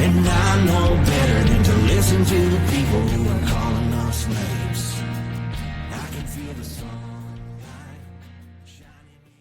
And I know better than to listen to the people who are calling us names. I can feel the sunlight shining in.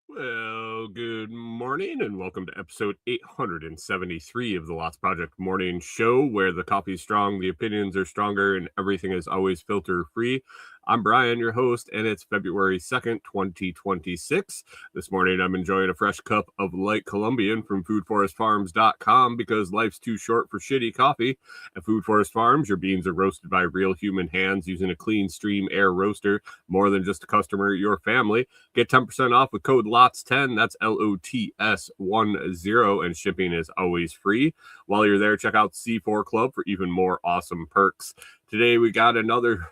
Well, good morning and welcome to episode 873 of the Lots Project Morning Show, where the coffee's strong, the opinions are stronger, and everything is always filter free. I'm Brian, your host, and it's February 2nd, 2026. This morning, I'm enjoying a fresh cup of light Colombian from foodforestfarms.com because life's too short for shitty coffee. At Food Forest Farms, your beans are roasted by real human hands using a clean stream air roaster. More than just a customer, your family. Get 10% off with code LOTS10. That's LOTS10, and shipping is always free. While you're there, check out C4 Club for even more awesome perks. Today we got another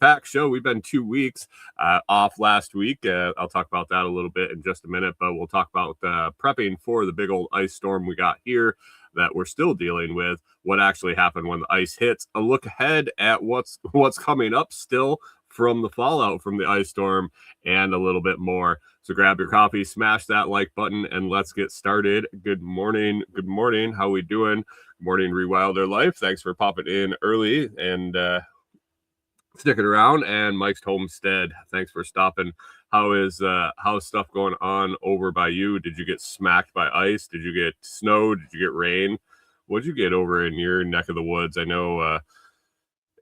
packed show. We've been 2 weeks off last week. I'll talk about that a little bit in just a minute, but we'll talk about prepping for the big old ice storm we got here that we're still dealing with, what actually happened when the ice hits, a look ahead at what's coming up still from the fallout from the ice storm, and a little bit more. So grab your coffee, smash that like button, and let's get started. Good morning. Good morning. How we doing? Good morning, Rewilder Life. Thanks for popping in early and sticking around. And Mike's Homestead, thanks for stopping. How's stuff going on over by you? Did you get smacked by ice? Did you get snow? Did you get rain? What'd you get over in your neck of the woods? I know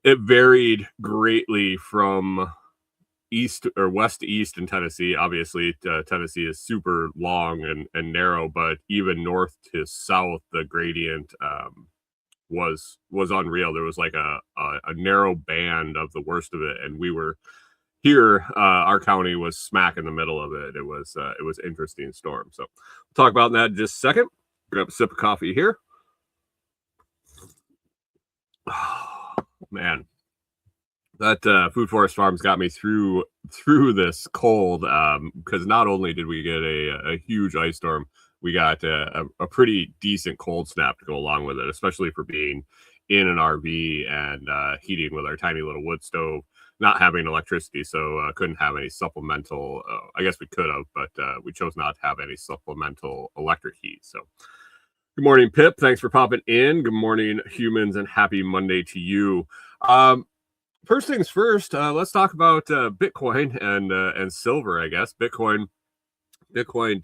it varied greatly from east or west to east in Tennessee. Obviously, Tennessee is super long and narrow, but even north to south, the gradient was unreal. There was like a narrow band of the worst of it, and we were here. Our county was smack in the middle of it. It was an interesting storm. So we'll talk about that in just a second. Grab a sip of coffee here. Oh, man. That Food Forest Farms got me through this cold, because not only did we get a huge ice storm, we got a pretty decent cold snap to go along with it, especially for being in an RV and heating with our tiny little wood stove, not having electricity, so couldn't have any supplemental. I guess we could have, but we chose not to have any supplemental electric heat. So good morning, Pip. Thanks for popping in. Good morning, humans, and happy Monday to you. First things first, let's talk about Bitcoin and silver, I guess. Bitcoin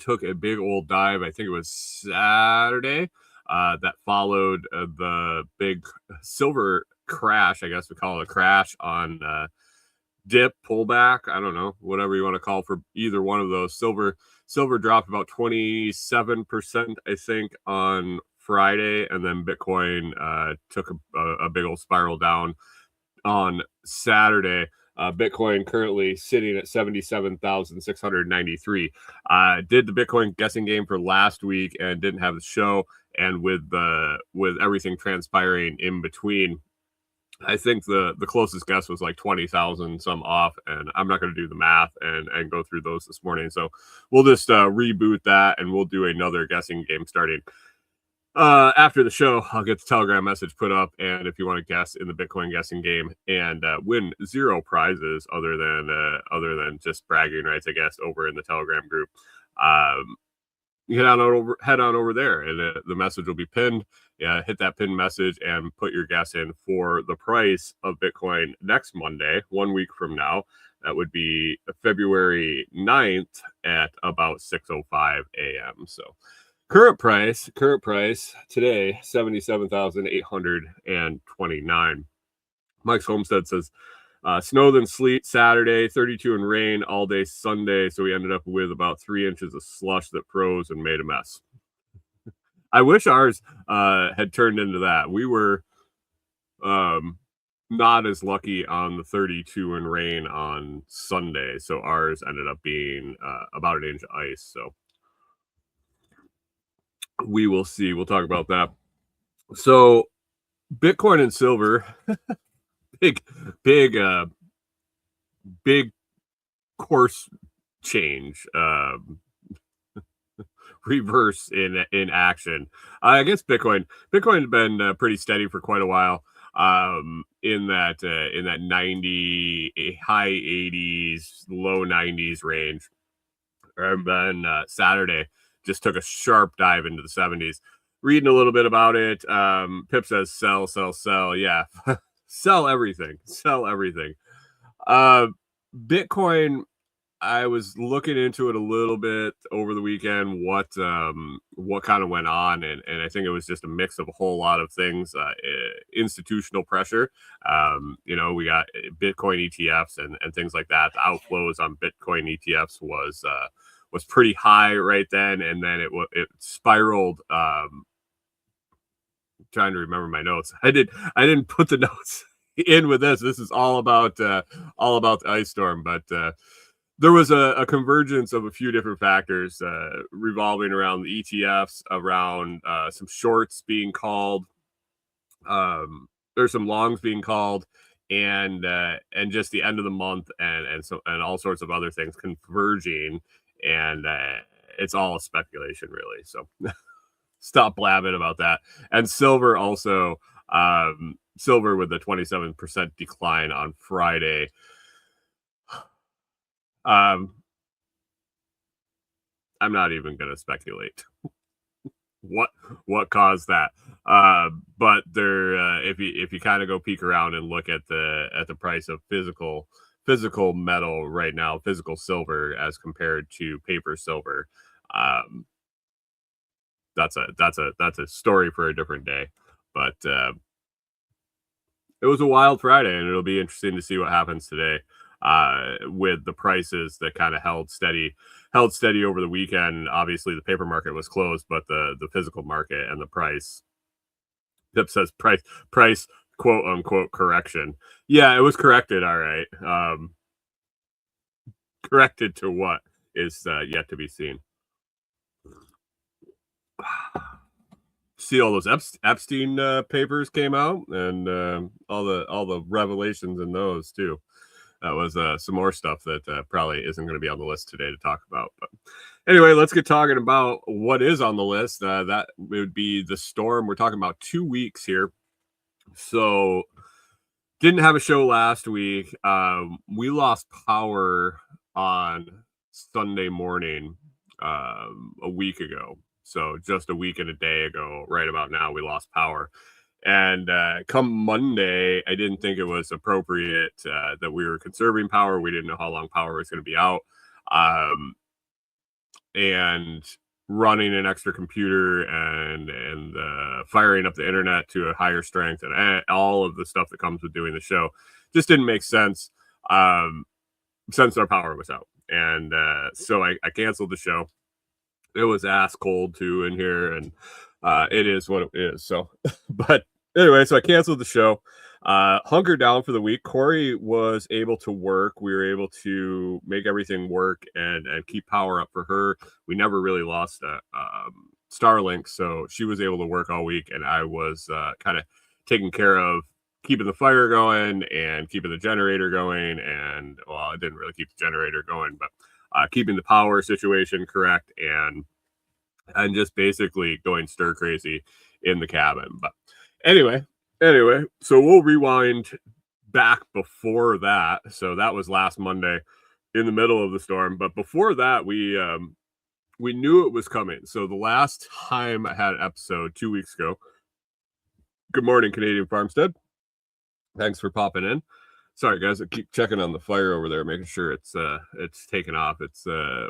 took a big old dive. I think it was Saturday that followed the big silver crash. I guess we call it a crash on dip, pullback. I don't know, whatever you want to call for either one of those. Silver dropped about 27%, I think, on Friday, and then Bitcoin took a big old spiral down on Saturday. Bitcoin currently sitting at 77,693. Did the Bitcoin guessing game for last week and didn't have the show, and with everything transpiring in between, I think the closest guess was like 20,000 some off, and I'm not going to do the math and go through those this morning. So we'll just reboot that, and we'll do another guessing game starting after the show. I'll get the Telegram message put up, and if you want to guess in the Bitcoin guessing game and win 0 prizes other than just bragging rights, I guess, over in the Telegram group, you head on over there, and the message will be pinned. Yeah, hit that pin message and put your guess in for the price of Bitcoin next Monday, 1 week from now. That would be February 9th at about 6:05 a.m. So current price today, 77,829. Mike's Homestead says snow then sleet Saturday, 32 and rain all day Sunday. So we ended up with about 3 inches of slush that froze and made a mess. I wish ours had turned into that. We were not as lucky on the 32 and rain on Sunday. So ours ended up being about an inch of ice. So we will see. We'll talk about that. So Bitcoin and silver, big course change, reverse in action. I guess Bitcoin's been pretty steady for quite a while. In that 90, high 80s, low 90s range. And then Saturday just took a sharp dive into the 70s. reading a little bit about it. Pip says sell, sell, sell. Yeah, sell everything, sell everything. Bitcoin, I was looking into it a little bit over the weekend, what kind of went on, and I think it was just a mix of a whole lot of things. Institutional pressure. We got Bitcoin ETFs and things like that. The outflows on Bitcoin ETFs was pretty high right then, and then it spiraled. Trying to remember my notes. I didn't put the notes in with this. This is all about the ice storm, but there was a convergence of a few different factors revolving around the ETFs, around some shorts being called, there's some longs being called, and just the end of the month, and all sorts of other things converging, and it's all speculation, really. So stop blabbing about that. And silver also, silver with a 27% decline on Friday. I'm not even going to speculate what caused that. But there, if you kind of go peek around and look at the price of physical metal right now, physical silver as compared to paper silver, that's a story for a different day. But it was a wild Friday, and it'll be interesting to see what happens today with the prices that kind of held steady over the weekend. Obviously, the paper market was closed, but the physical market and the price. Pip says price quote unquote correction. Yeah, it was corrected. All right. Corrected to what is yet to be seen. See, all those Epstein papers came out, and all the revelations in those too. That was some more stuff that probably isn't going to be on the list today to talk about. But anyway, let's get talking about what is on the list. That would be the storm. We're talking about 2 weeks here. So didn't have a show last week. We lost power on Sunday morning a week ago. So just a week and a day ago, right about now, we lost power. And come Monday, I didn't think it was appropriate that we were conserving power. We didn't know how long power was going to be out. And running an extra computer and firing up the internet to a higher strength and all of the stuff that comes with doing the show just didn't make sense since our power was out. And so I canceled the show. It was ass cold too in here, and it is what it is. So, but anyway, so I canceled the show, hunkered down for the week. Corey was able to work. We were able to make everything work and keep power up for her. We never really lost Starlink, so she was able to work all week, and I was kind of taking care of keeping the fire going and keeping the generator going. And well, I didn't really keep the generator going, but keeping the power situation correct and just basically going stir crazy in the cabin. But anyway, so we'll rewind back before that. So that was last Monday in the middle of the storm. But before that, we knew it was coming. So the last time I had an episode 2 weeks ago. Good morning, Canadian Farmstead. Thanks for popping in. Sorry, guys. I keep checking on the fire over there, making sure it's taken off. It's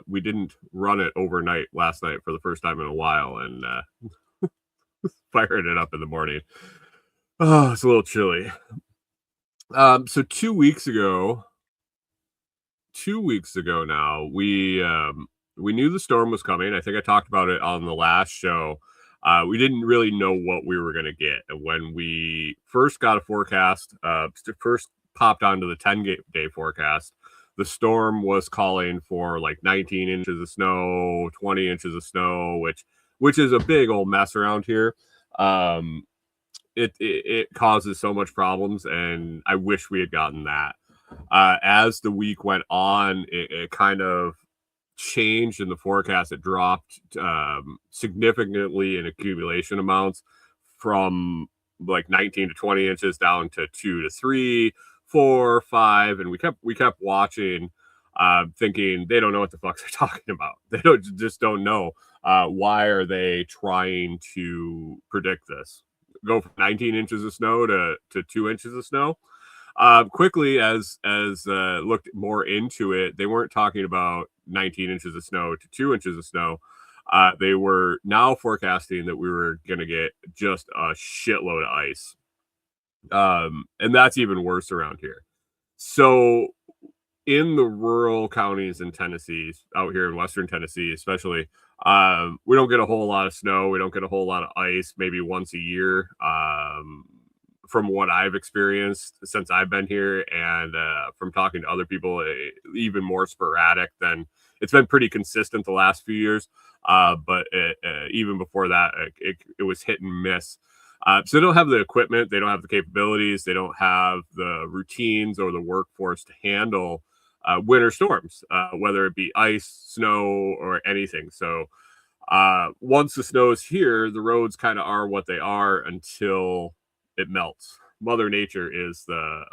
we didn't run it overnight last night for the first time in a while, and firing it up in the morning. Oh, it's a little chilly. So 2 weeks ago now, we knew the storm was coming. I think I talked about it on the last show. We didn't really know what we were going to get. And when we first got a forecast, first popped onto the 10-day forecast, the storm was calling for like 19 inches of snow, 20 inches of snow, which is a big old mess around here. It causes so much problems, and I wish we had gotten that. As the week went on, it kind of changed in the forecast. It dropped significantly in accumulation amounts from like 19 to 20 inches down to 2 to 3, 4, 5, and we kept watching, thinking they don't know what the fuck they're talking about. They just don't know. Why are they trying to predict this? Go from 19 inches of snow to 2 inches of snow. Quickly, as looked more into it, they weren't talking about 19 inches of snow to 2 inches of snow. They were now forecasting that we were going to get just a shitload of ice, and that's even worse around here. So, in the rural counties in Tennessee, out here in Western Tennessee, especially, we don't get a whole lot of snow. We don't get a whole lot of ice, maybe once a year. From what I've experienced since I've been here, and from talking to other people, even more sporadic than it's been pretty consistent the last few years. But even before that, it was hit and miss. So they don't have the equipment, they don't have the capabilities, they don't have the routines or the workforce to handle winter storms, whether it be ice, snow, or anything. So once the snow is here, the roads kind of are what they are until it melts. Mother Nature is the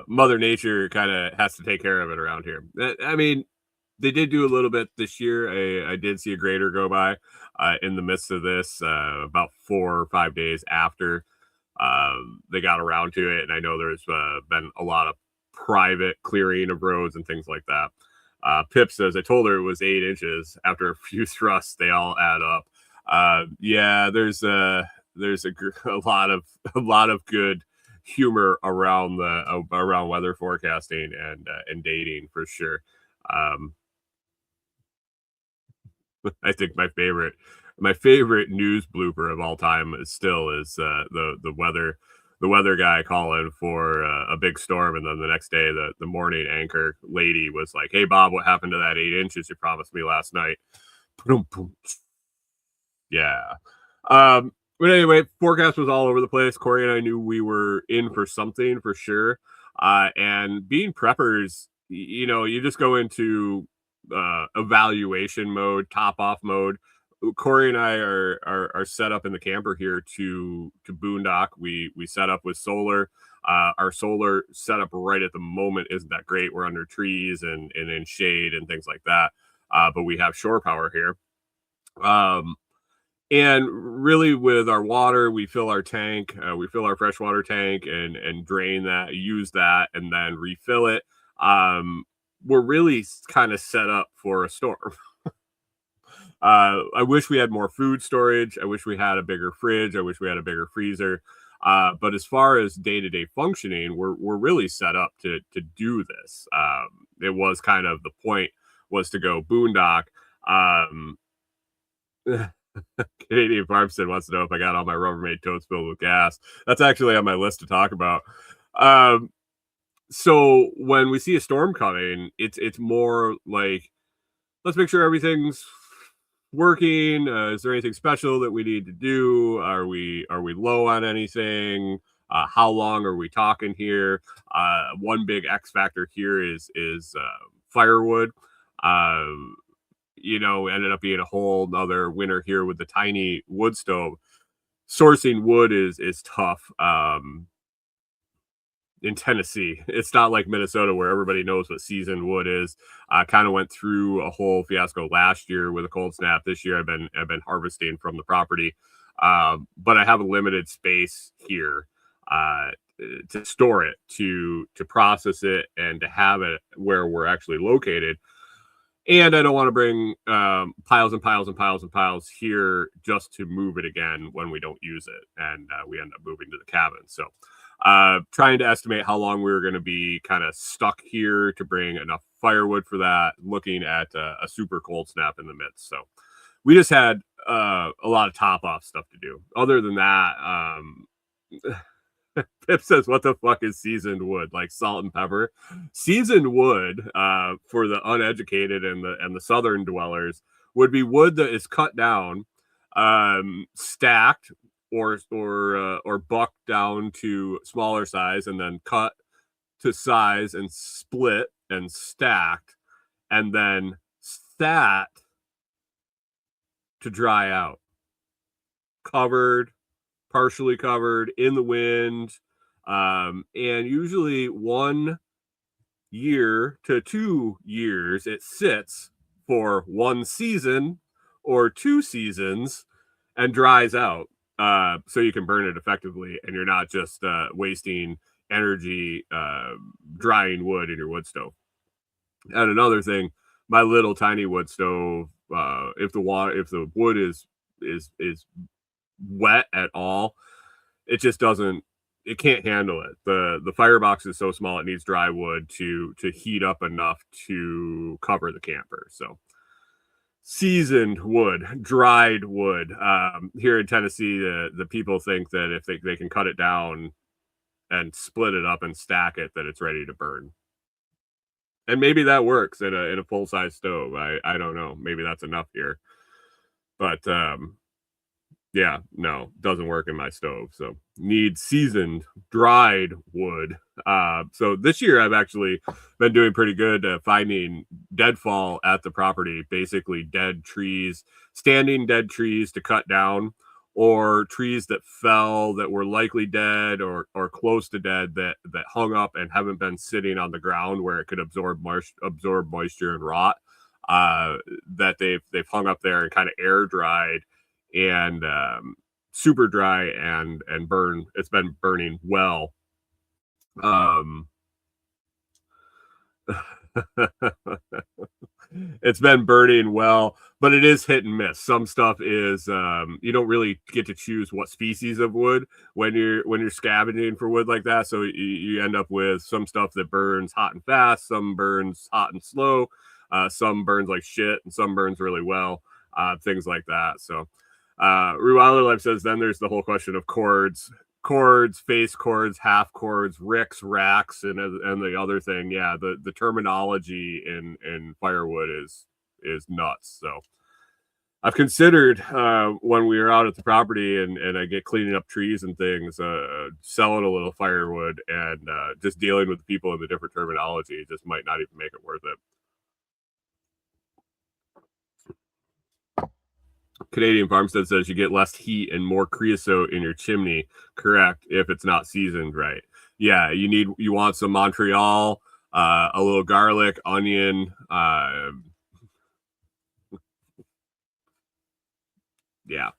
Mother Nature kind of has to take care of it around here. I mean, they did do a little bit this year. I did see a grader go by in the midst of this about 4 or 5 days after they got around to it. And I know there's been a lot of private clearing of roads and things like that. Pip says, I told her it was 8 inches. After a few thrusts, they all add up. Yeah, there's a lot of good humor around the around weather forecasting and dating for sure. Um, I think my favorite news blooper of all time is still the weather guy calling for a big storm, and then the next day the morning anchor lady was like, "Hey Bob, what happened to that 8 inches you promised me last night?" Boom, boom. Yeah. But anyway, forecast was all over the place. Corey and I knew we were in for something for sure. And being preppers, you know, you just go into evaluation mode, top off mode. Corey and I are set up in the camper here to boondock. We set up with solar. Our solar setup right at the moment isn't that great. We're under trees and in shade and things like that. But we have shore power here. And really, with our water, we fill our tank, we fill our freshwater tank and drain that, use that, and then refill it. We're really kind of set up for a storm. I wish we had more food storage. I wish we had a bigger fridge. I wish we had a bigger freezer. But as far as day to day functioning, we're really set up to do this. It was kind of the point was to go boondock. Um, Canadian Farmstead wants to know if I got all my Rubbermaid totes filled with gas. That's actually on my list to talk about. So when we see a storm coming, it's more like, let's make sure everything's working. Is there anything special that we need to do? Are we low on anything? How long are we talking here? One big X factor here is firewood. Ended up being a whole nother winter here with the tiny wood stove. Sourcing wood is tough. In Tennessee, it's not like Minnesota where everybody knows what seasoned wood is. I kind of went through a whole fiasco last year with a cold snap. This year, I've been harvesting from the property, but I have a limited space here to store it, to process it, and to have it where we're actually located. And I don't want to bring piles and piles and piles and piles here just to move it again when we don't use it, and we end up moving to the cabin. So trying to estimate how long we were going to be kind of stuck here to bring enough firewood for that, looking at a super cold snap in the midst. So we just had a lot of top off stuff to do. Other than that, Pip says, what the fuck is seasoned wood? Like salt and pepper? Seasoned wood, for the uneducated and the southern dwellers, would be wood that is cut down, stacked, or bucked down to smaller size, and then cut to size and split and stacked, and then sat to dry out, covered, partially covered in the wind, and usually one year to 2 years, it sits for 1 season or 2 seasons and dries out. So you can burn it effectively and you're not just wasting energy drying wood in your wood stove. And another thing, my little tiny wood stove, if the wood is wet at all, it just doesn't it can't handle it. The firebox is so small it needs dry wood to heat up enough to cover the camper. So seasoned wood, dried wood. Here in Tennessee, the people think that if they can cut it down and split it up and stack it, that it's ready to burn. And maybe that works in a full size stove. I don't know. Maybe that's enough here. But yeah, no, doesn't work in my stove. So need seasoned, dried wood. So this year I've actually been doing pretty good finding deadfall at the property, basically dead trees, standing dead trees to cut down, or trees that fell that were likely dead or close to dead that hung up and haven't been sitting on the ground where it could absorb moisture and rot. That they've hung up there and kind of air dried and super dry and burn. It's been burning well. It's been burning well, but it is hit and miss. Some stuff is you don't really get to choose what species of wood when you're scavenging for wood like that. So you end up with some stuff that burns hot and fast, some burns hot and slow, some burns like shit, and some burns really well. Things like that. So Rewilder Life says then there's the whole question of cords, face cords, half cords, ricks, racks, and the other thing. Yeah, the terminology in firewood is nuts. So I've considered when we were out at the property and I get cleaning up trees and things, selling a little firewood and just dealing with the people in the different terminology just might not even make it worth it. Canadian Farmstead says you get less heat and more creosote in your chimney. Correct, if it's not seasoned right. Yeah, you want some Montreal, a little garlic, onion. Yeah.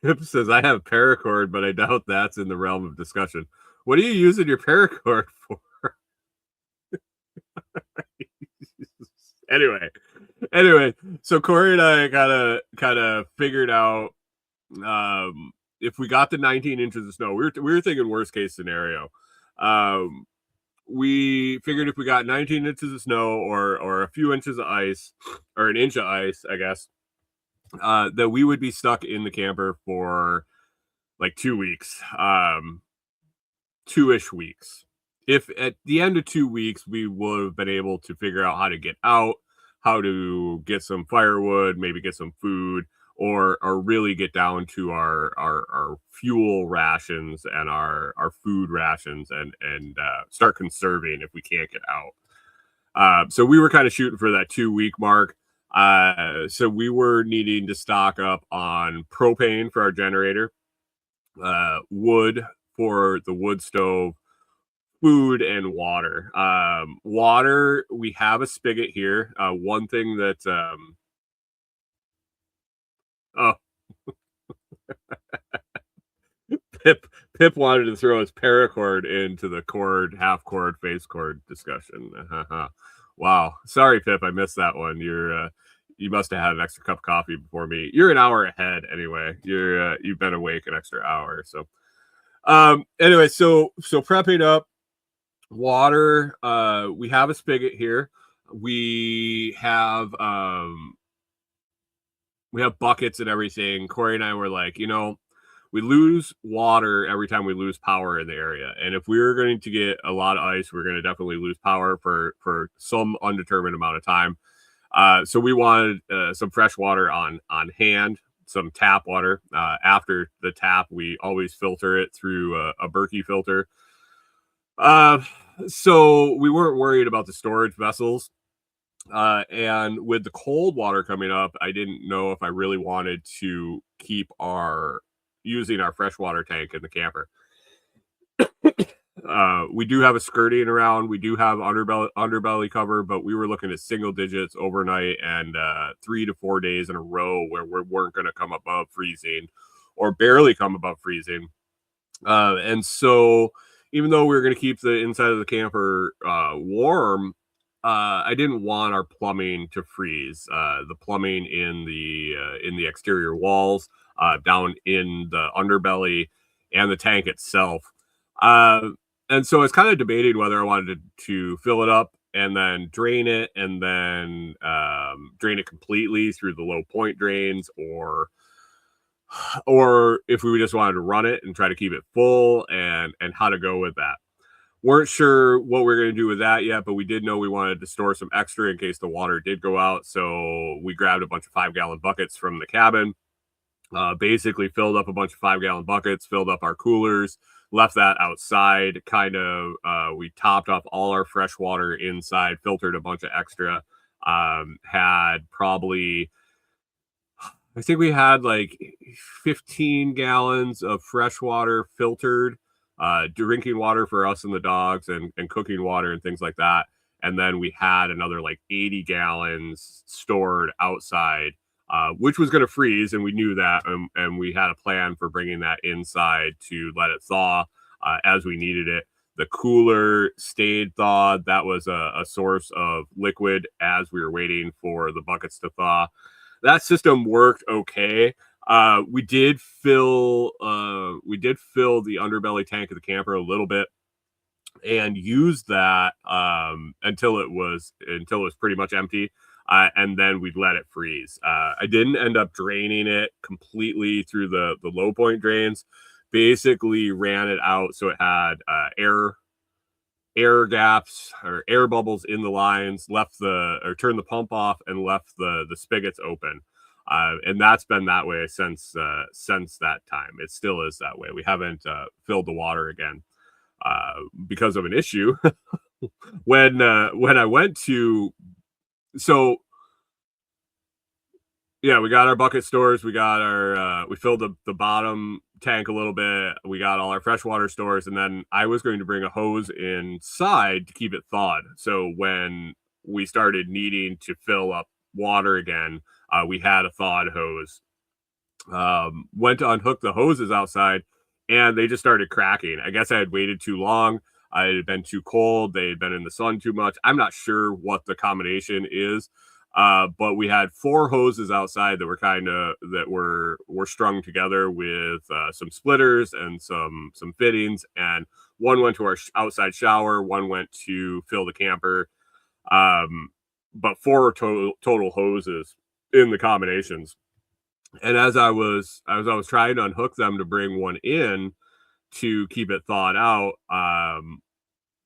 Pip says I have paracord, but I doubt that's in the realm of discussion. What are you using your paracord for? anyway, so Corey and I kind of figured out if we got the 19 inches of snow, we were thinking worst case scenario. We figured if we got 19 inches of snow or a few inches of ice or an inch of ice, I guess, that we would be stuck in the camper for like 2 weeks, 2-ish weeks. If at the end of 2 weeks we would have been able to figure out how to get out, how to get some firewood, maybe get some food, or really get down to our fuel rations and our food rations and start conserving if we can't get out. So we were kind of shooting for that 2-week mark. So we were needing to stock up on propane for our generator, wood for the wood stove, food, and water. Water, we have a spigot here. One thing that oh Pip wanted to throw his paracord into the half cord, face cord discussion. Wow. Sorry, Pip, I missed that one. You must have had an extra cup of coffee before me. You're an hour ahead anyway. You've been awake an extra hour. So anyway, so prepping up water. We have a spigot here. We have buckets and everything. Corey and I were like, we lose water every time we lose power in the area. And if we were going to get a lot of ice, we're going to definitely lose power for some undetermined amount of time. So we wanted some fresh water on hand, some tap water. After the tap, we always filter it through a Berkey filter. So we weren't worried about the storage vessels. And with the cold water coming up, I didn't know if I really wanted to keep using our freshwater tank in the camper. We do have a skirting around. We do have underbelly cover, but we were looking at single digits overnight and 3 to 4 days in a row where we weren't going to come above freezing or barely come above freezing. And so, even though we were going to keep the inside of the camper warm, I didn't want our plumbing to freeze. The plumbing in the exterior walls, down in the underbelly, and the tank itself. Uh, and so I was kind of debating whether I wanted to fill it up and then drain it, and then drain it completely through the low point drains, or if we just wanted to run it and try to keep it full, and how to go with that. Weren't sure what we were going to do with that yet, but we did know we wanted to store some extra in case the water did go out. So we grabbed a bunch of 5-gallon buckets from the cabin, basically filled up a bunch of 5-gallon buckets, filled up our coolers, left that outside. We topped off all our fresh water inside, filtered a bunch of extra. Had probably, I think we had like 15 gallons of fresh water filtered, drinking water for us and the dogs, and cooking water and things like that. And then we had another like 80 gallons stored outside, which was going to freeze. And we knew that. And we had a plan for bringing that inside to let it thaw as we needed it. The cooler stayed thawed. That was a source of liquid as we were waiting for the buckets to thaw. That system worked okay. We did fill the underbelly tank of the camper a little bit and used that until it was pretty much empty. And then we'd let it freeze. I didn't end up draining it completely through the low point drains. Basically ran it out so it had air gaps or air bubbles in the lines, turned the pump off and left the spigots open. And that's been that way since that time. It still is that way. We haven't filled the water again because of an issue. when I went to, so yeah, we got our bucket stores. We got we filled the bottom tank a little bit. We got all our freshwater stores, and then I was going to bring a hose inside to keep it thawed. So when we started needing to fill up water again, we had a thawed hose. Went to unhook the hoses outside, and they just started cracking. I guess I had waited too long. It had been too cold. They had been in the sun too much. I'm not sure what the combination is. But we had 4 hoses outside that were strung together with some splitters and some fittings, and one went to our outside shower, one went to fill the camper, but 4 total hoses in the combinations. And as I was trying to unhook them to bring one in to keep it thawed out,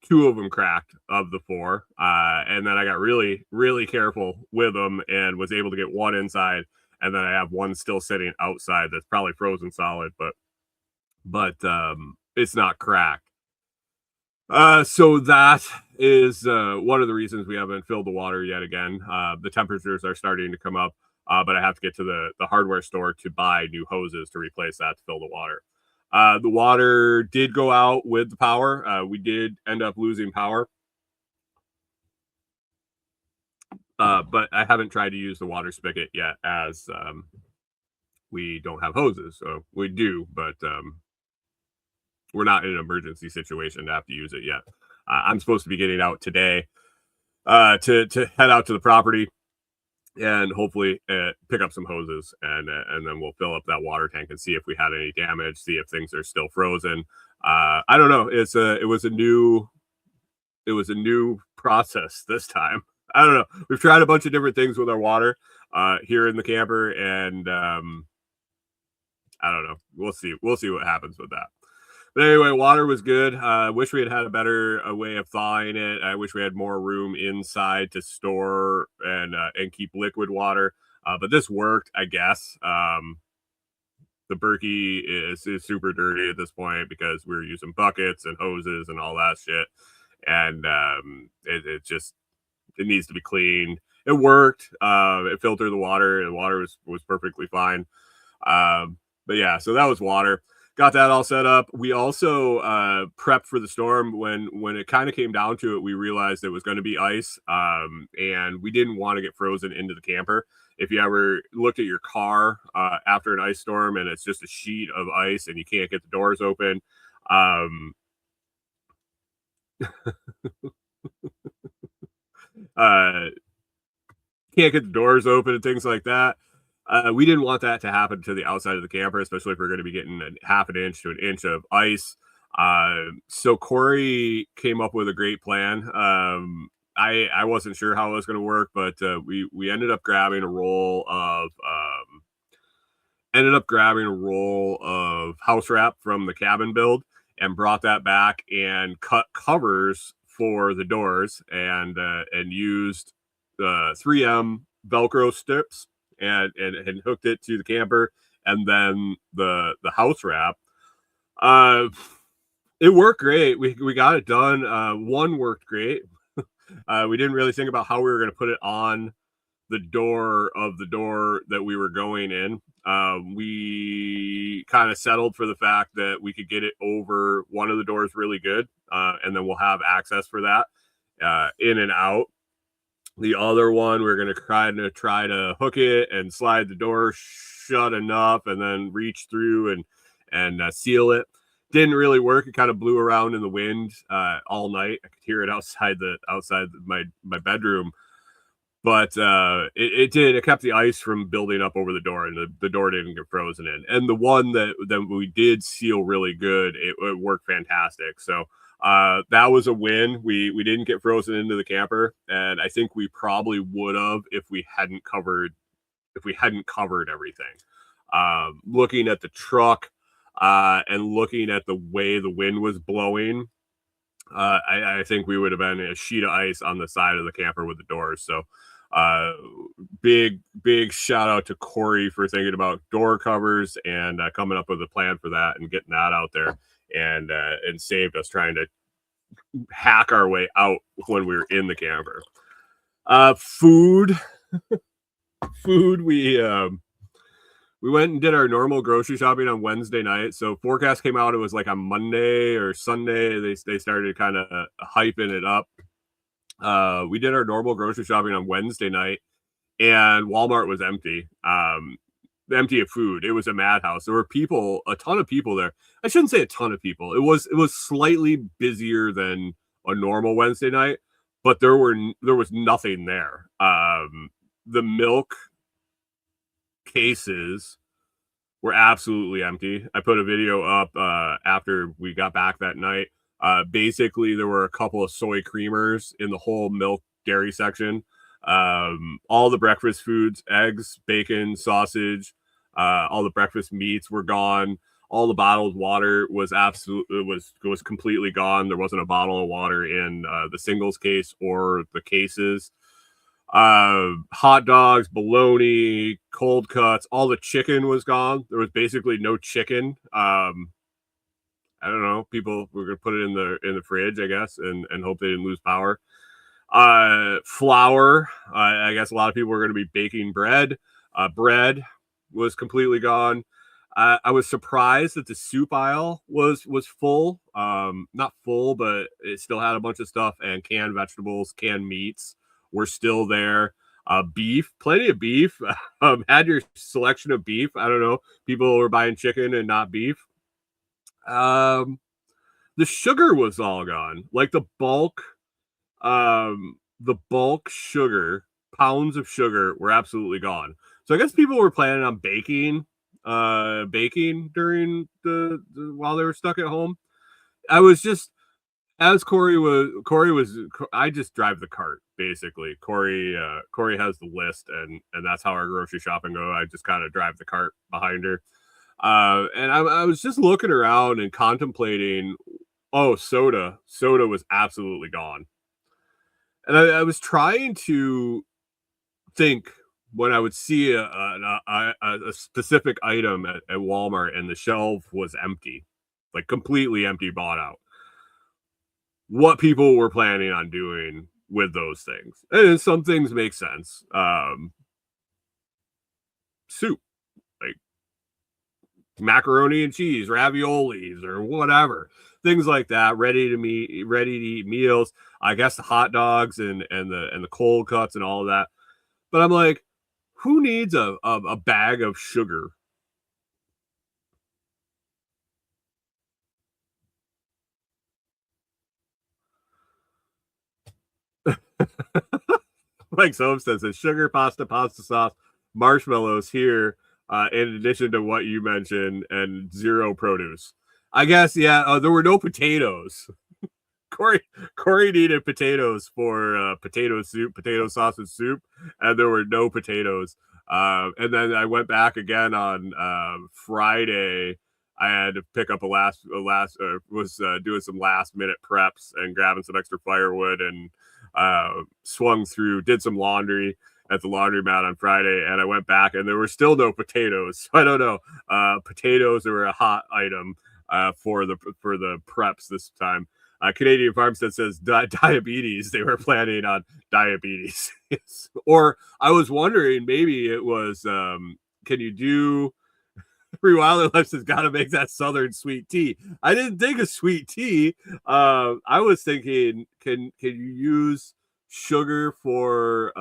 2 of them cracked of the 4, and then I got really, really careful with them and was able to get one inside, and then I have one still sitting outside that's probably frozen solid, but it's not cracked. So that is one of the reasons we haven't filled the water yet again. The temperatures are starting to come up, but I have to get to the hardware store to buy new hoses to replace that to fill the water. The water did go out with the power. We did end up losing power. But I haven't tried to use the water spigot yet, as we don't have hoses. So we do, but we're not in an emergency situation to have to use it yet. I'm supposed to be getting out today to head out to the property and hopefully pick up some hoses, and then we'll fill up that water tank and see if we had any damage, see if things are still frozen. I don't know. It was a new process this time. I don't know. We've tried a bunch of different things with our water here in the camper, and I don't know. We'll see what happens with that. But anyway, water was good. I wish we had a better way of thawing it. I wish we had more room inside to store and keep liquid water. But this worked, I guess. The Berkey is super dirty at this point because we were using buckets and hoses and all that shit. And it needs to be cleaned. it worked. It filtered the water, and the water was perfectly fine. But yeah, so that was water. Got that all set up. We also prepped for the storm. When it kind of came down to it, we realized it was going to be ice, and we didn't want to get frozen into the camper. If you ever looked at your car after an ice storm and it's just a sheet of ice and you can't get the doors open, uh, can't get the doors open and things like that. We didn't want that to happen to the outside of the camper, especially if we're going to be getting a half an inch to an inch of ice. So Corey came up with a great plan. I wasn't sure how it was going to work, but we ended up grabbing a roll of house wrap from the cabin build and brought that back and cut covers for the doors and used 3M Velcro strips and hooked it to the camper and then the house wrap. It worked great. We got it done. One worked great. We didn't really think about how we were going to put it on the door that we were going in. We kind of settled for the fact that we could get it over one of the doors really good, and then we'll have access for that in and out. The other one, we're going to try to hook it and slide the door shut enough, and then reach through and seal it. Didn't really work. It kind of blew around in the wind all night. I could hear it outside my bedroom. But it did. It kept the ice from building up over the door, and the door didn't get frozen in. And the one that we did seal really good, it worked fantastic. So that was a win. We didn't get frozen into the camper, and I think we probably would have if we hadn't covered everything. Looking at the truck and looking at the way the wind was blowing, I think we would have been a sheet of ice on the side of the camper with the doors. So big shout out to Corey for thinking about door covers and coming up with a plan for that and getting that out there and saved us trying to hack our way out when we were in the camper. Food we went and did our normal grocery shopping on Wednesday night. So forecast came out. It was like on Monday or Sunday. They started kind of hyping it up. We did our normal grocery shopping on Wednesday night, and Walmart was empty. Empty of food. It was a madhouse. There were a ton of people there. I shouldn't say a ton of people. It was slightly busier than a normal Wednesday night, but there was nothing there. The milk cases were absolutely empty. I put a video up after we got back that night. Basically, there were a couple of soy creamers in the whole milk dairy section. All the breakfast foods, eggs, bacon, sausage, all the breakfast meats were gone. All the bottled water was completely gone. There wasn't a bottle of water in the singles case or the cases. Hot dogs, bologna, cold cuts, all the chicken was gone. There was basically no chicken. I don't know. People were going to put it in the fridge, I guess, and hope they didn't lose power. Flour. I guess a lot of people were going to be baking bread. Bread was completely gone. I was surprised that the soup aisle was full. Not full, but it still had a bunch of stuff, and canned vegetables, canned meats were still there. Beef, plenty of beef. Had your selection of beef. I don't know. People were buying chicken and not beef. The sugar was all gone. Like the bulk sugar, pounds of sugar were absolutely gone. So I guess people were planning on baking during the while they were stuck at home. I was just as Corey was I just drive the cart basically. Corey has the list and that's how our grocery shopping go. I just kind of drive the cart behind her. And I was just looking around and contemplating. Oh, soda was absolutely gone. And I was trying to think when I would see a specific item at Walmart and the shelf was empty, like completely empty, bought out. What people were planning on doing with those things. And some things make sense. Soup, like macaroni and cheese, raviolis, or whatever, things like that. Ready to eat meals. I guess the hot dogs and the cold cuts and all of that. But I'm like, who needs a bag of sugar? Like Homestead says, sugar, pasta sauce, marshmallows here, in addition to what you mentioned, and zero produce. I guess, yeah, there were no potatoes. Corey needed potatoes for potato soup, potato sausage soup, and there were no potatoes. And then I went back again on Friday. I had to pick up was doing some last minute preps and grabbing some extra firewood, and swung through, did some laundry at the laundromat on Friday, and I went back and there were still no potatoes. So I don't know. Potatoes were a hot item for the preps this time. Canadian Farmstead says diabetes. They were planning on diabetes. Or I was wondering, maybe it was, can you do Free Wildlife has got to make that Southern sweet tea. I didn't think of sweet tea. I was thinking, can you use sugar for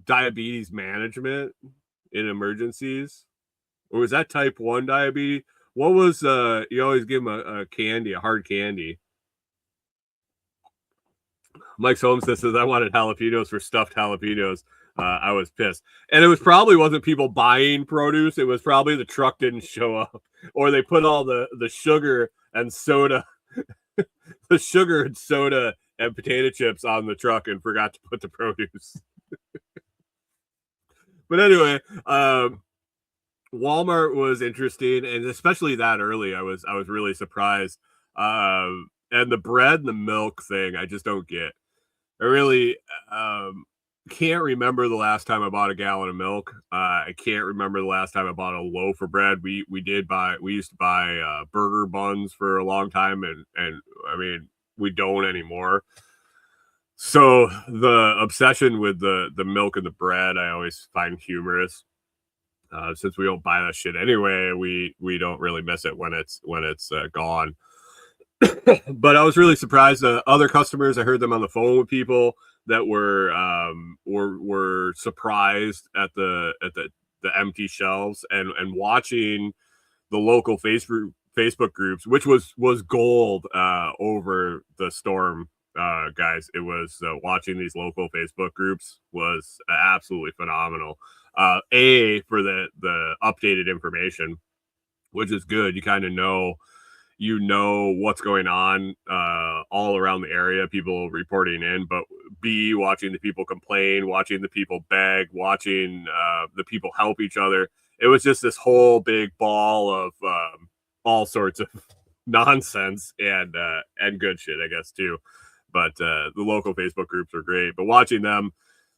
diabetes management in emergencies? Or was that type 1 diabetes? What was you always give them a candy, a hard candy? Mike's Homestead says I wanted jalapenos for stuffed jalapenos. I was pissed. And it wasn't people buying produce. It was probably the truck didn't show up, or they put all the sugar and soda, the sugar and soda and potato chips on the truck and forgot to put the produce. But anyway, Walmart was interesting, and especially that early, I was really surprised. And the bread and the milk thing, I just don't get. I really can't remember the last time I bought a gallon of milk. I can't remember the last time I bought a loaf of bread. We used to buy burger buns for a long time, and I mean, we don't anymore. So the obsession with the milk and the bread, I always find humorous. Since we don't buy that shit anyway, we don't really miss it when it's gone. But I was really surprised. Other customers, I heard them on the phone with people that were surprised at the empty shelves, and watching the local Facebook groups, which was gold over the storm, guys. It was watching these local Facebook groups was absolutely phenomenal. For the updated information, which is good. You kind of know what's going on all around the area, people reporting in, but B, watching the people complain, watching the people beg, watching the people help each other. It was just this whole big ball of all sorts of nonsense and good shit, I guess, too. But the local Facebook groups are great. But watching them,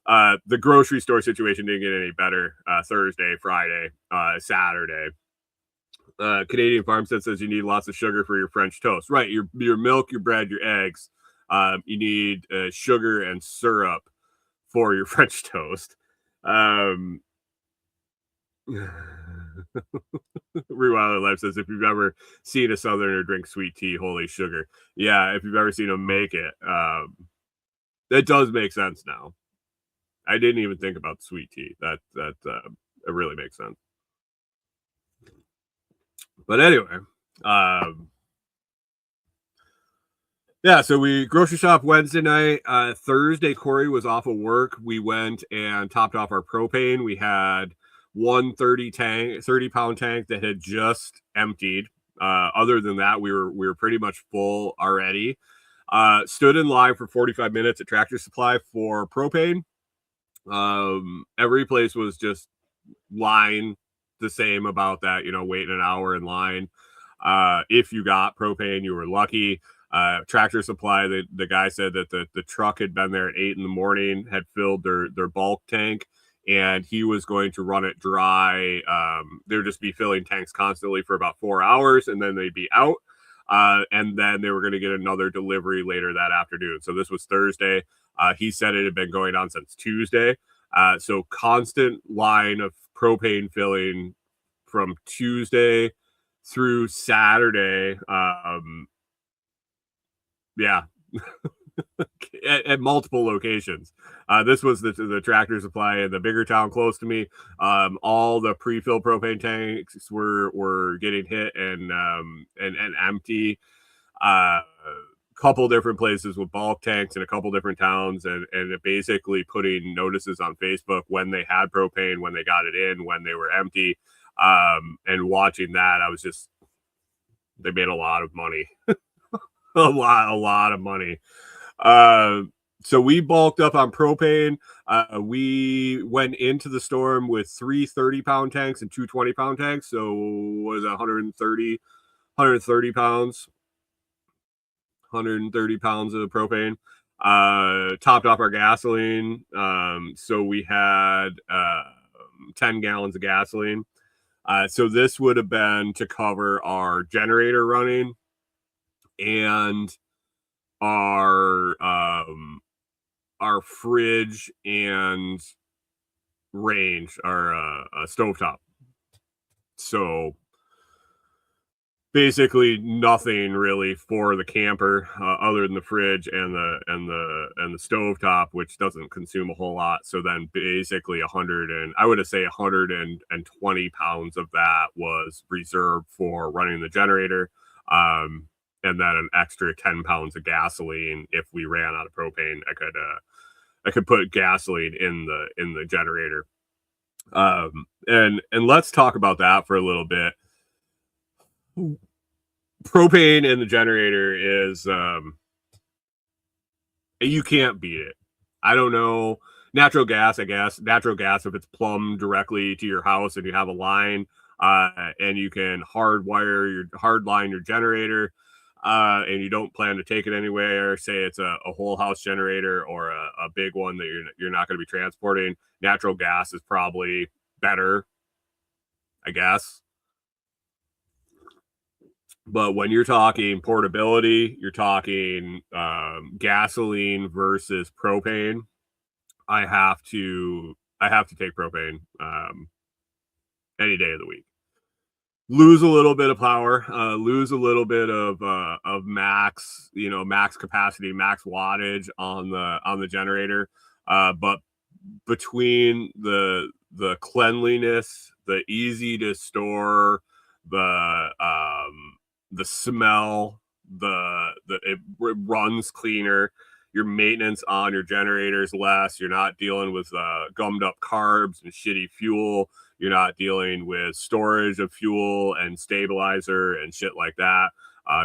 the grocery store situation didn't get any better. Thursday, Friday, Saturday. Canadian Farmstead says you need lots of sugar for your French toast. Right, your milk, your bread, your eggs. You need sugar and syrup for your French toast. Rewild Life says if you've ever seen a Southerner drink sweet tea, holy sugar. Yeah, if you've ever seen them make it, that does make sense now. I didn't even think about sweet tea. That it really makes sense. But anyway, yeah, so we grocery shop Wednesday night. Thursday, Corey was off of work. We went and topped off our propane. We had 30-pound tank that had just emptied. Other than that, we were pretty much full already. Stood in line for 45 minutes at Tractor Supply for propane. Every place was just line the same about that, waiting an hour in line. If you got propane, you were lucky. Tractor Supply, the guy said that the truck had been there at 8 a.m, had filled their bulk tank, and he was going to run it dry. They would just be filling tanks constantly for about 4 hours, and then they'd be out. and then they were going to get another delivery later that afternoon. So this was Thursday. He said it had been going on since Tuesday. So constant line of propane filling from Tuesday through Saturday. Yeah. at multiple locations. This was the Tractor Supply in the bigger town close to me. All the pre-filled propane tanks were getting hit and empty. Couple different places with bulk tanks in a couple different towns, and basically putting notices on Facebook when they had propane, when they got it in, when they were empty. And watching that, I was just, they made a lot of money. a lot of money. So we bulked up on propane. We went into the storm with 3 30-pound tanks and 2 20-pound tanks. So was 130 pounds, 130 pounds of propane. Topped off our gasoline. So we had 10 gallons of gasoline. So this would have been to cover our generator running and our fridge and range, our stovetop. So basically nothing really for the camper other than the fridge and the stovetop, which doesn't consume a whole lot. So then basically 120 pounds of that was reserved for running the generator. And then an extra 10 pounds of gasoline. If we ran out of propane, I could put gasoline in the generator. And let's talk about that for a little bit. Propane in the generator is you can't beat it. I don't know. Natural gas, I guess. Natural gas, if it's plumbed directly to your house and you have a line, and you can hardline your generator, and you don't plan to take it anywhere, say it's a whole house generator or a big one that you're not going to be transporting, natural gas is probably better, I guess. But when you're talking portability, you're talking gasoline versus propane, I have to take propane any day of the week. Lose a little bit of power, lose a little bit of max capacity, max wattage on the generator. But between the cleanliness, the easy to store, the smell, it runs cleaner. Your maintenance on your generator is less. You're not dealing with gummed up carbs and shitty fuel. You're not dealing with storage of fuel and stabilizer and shit like that.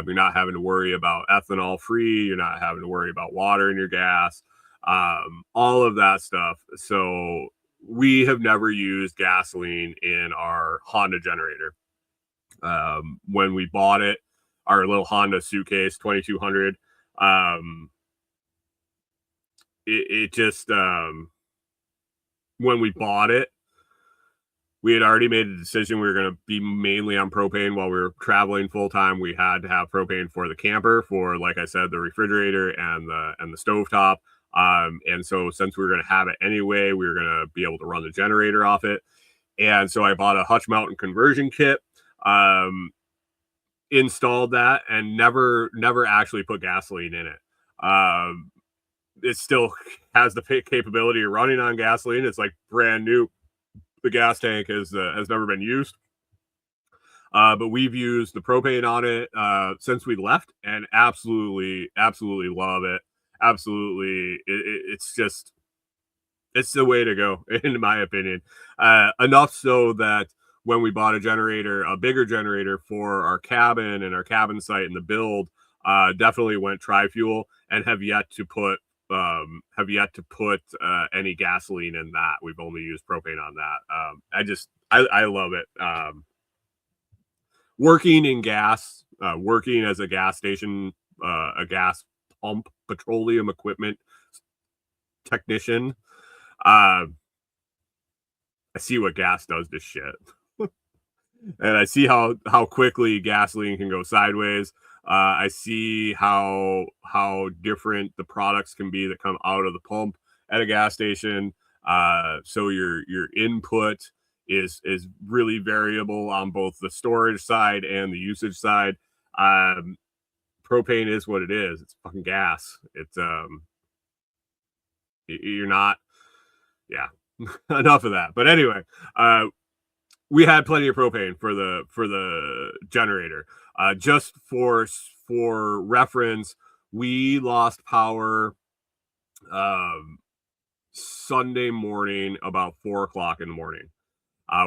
You're not having to worry about ethanol free. You're not having to worry about water in your gas. All of that stuff. So we have never used gasoline in our Honda generator. When we bought it, our little Honda suitcase 2200, it just when we bought it, we had already made a decision we were going to be mainly on propane while we were traveling full time. We had to have propane for the camper, for, like I said, the refrigerator and the stovetop. And so since we were going to have it anyway, we were going to be able to run the generator off it. And so I bought a Hutch Mountain conversion kit, installed that, and never actually put gasoline in it. It still has the capability of running on gasoline. It's like brand new. The gas tank has never been used. But we've used the propane on it since we left, and absolutely love it. Absolutely, it's the way to go, in my opinion. Enough so that when we bought a bigger generator for our cabin and our cabin site and the build, definitely went tri-fuel, and have yet to put any gasoline in that. We've only used propane on that. I love it. Working in gas, working as a gas station, a gas pump, petroleum equipment technician, I see what gas does to shit. And I see how quickly gasoline can go sideways. I see how different the products can be that come out of the pump at a gas station. So your input is really variable on both the storage side and the usage side. Propane is what it is. It's fucking gas. It's you're not, yeah. Enough of that. But anyway, we had plenty of propane for the generator. Just for reference, we lost power Sunday morning about 4 o'clock in the morning.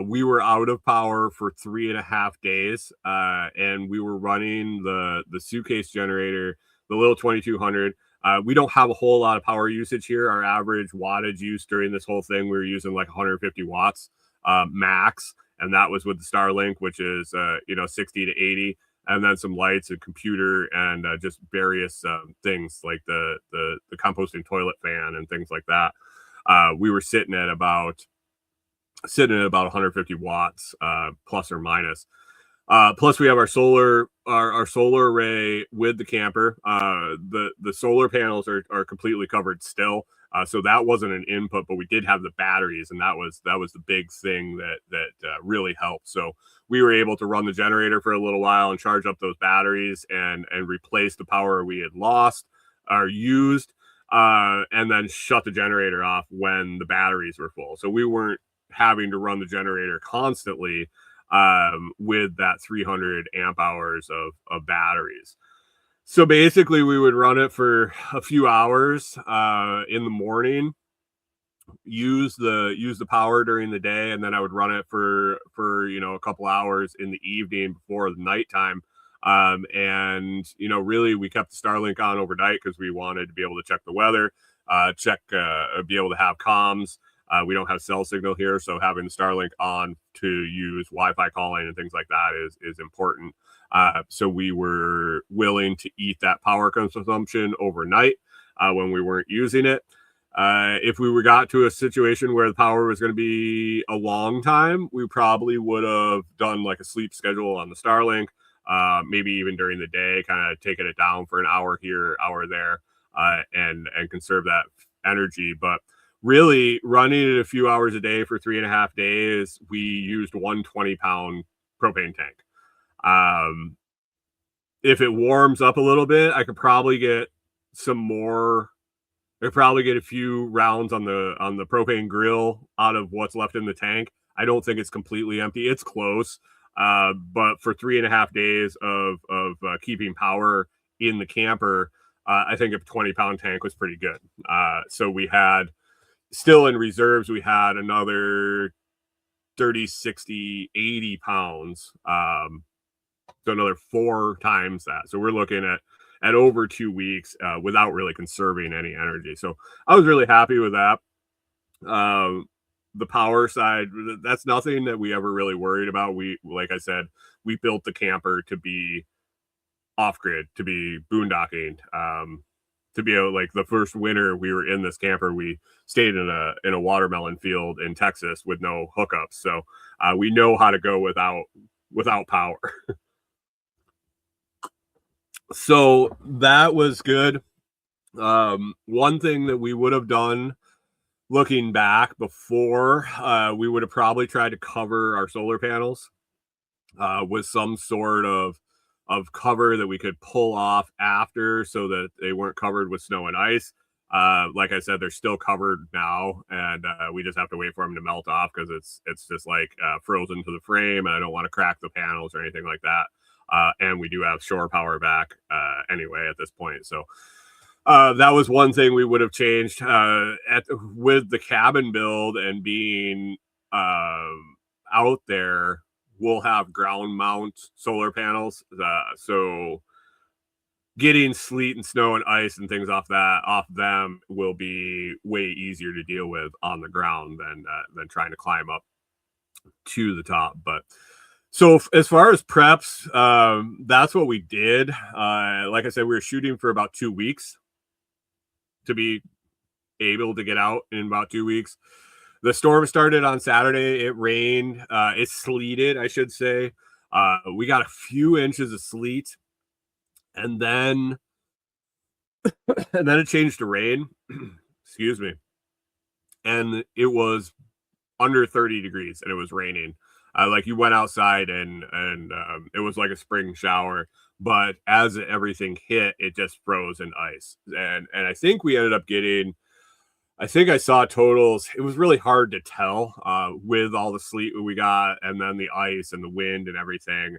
We were out of power for 3.5 days, and we were running the suitcase generator, the little 2200. We don't have a whole lot of power usage here. Our average wattage use during this whole thing, we were using like 150 watts max, and that was with the Starlink, which is 60 to 80, and then some lights, a computer, and just various things like the composting toilet fan and things like that. We were sitting at about 150 watts, plus or minus. Plus, we have our solar array with the camper. The solar panels are completely covered still, so that wasn't an input, but we did have the batteries, and that was the big thing that really helped. So we were able to run the generator for a little while and charge up those batteries and replace the power we had lost or used, and then shut the generator off when the batteries were full. So we weren't having to run the generator constantly with that 300 amp hours of batteries. So basically we would run it for a few hours in the morning, use the power during the day, and then I would run it for a couple hours in the evening before the nighttime. And really we kept the Starlink on overnight because we wanted to be able to check the weather, be able to have comms. We don't have cell signal here, so having the Starlink on to use Wi-Fi calling and things like that is important. So we were willing to eat that power consumption overnight when we weren't using it. If we got to a situation where the power was going to be a long time, we probably would have done like a sleep schedule on the Starlink, maybe even during the day, kind of taking it down for an hour here, hour there, and conserve that energy. But really running it a few hours a day for 3.5 days, we used 120-pound propane tank. If it warms up a little bit, I could probably get some more. I could probably get a few rounds on the propane grill out of what's left in the tank. I don't think it's completely empty. It's close, but for 3.5 days of keeping power in the camper, I think a 20-pound tank was pretty good. So we had, still in reserves, we had another 30, 60, 80 pounds. So another 4 times that. So we're looking at over 2 weeks without really conserving any energy. So I was really happy with that. The power side, that's nothing that we ever really worried about. Like I said, we built the camper to be off-grid, to be boondocking. To be like the first winter we were in this camper, we stayed in a watermelon field in Texas with no hookups. So we know how to go without power. So that was good. One thing that we would have done looking back before, we would have probably tried to cover our solar panels with some sort of cover that we could pull off after so that they weren't covered with snow and ice. Like I said, they're still covered now, and we just have to wait for them to melt off because it's just like frozen to the frame, and I don't want to crack the panels or anything like that. And we do have shore power back anyway at this point. So that was one thing we would have changed with the cabin build and being out there. We'll have ground mount solar panels. So getting sleet and snow and ice and things off them will be way easier to deal with on the ground than trying to climb up to the top. But so as far as preps, that's what we did. Like I said, we were shooting for about 2 weeks to be able to get out in about 2 weeks. The storm started on Saturday. It rained. It sleeted, I should say. We got a few inches of sleet, and then it changed to rain. Excuse me. And it was under 30 degrees and it was raining. Like you went outside and it was like a spring shower, but as everything hit, it just froze in ice. And I think we ended up getting, I think I saw totals. It was really hard to tell with all the sleet we got and then the ice and the wind and everything.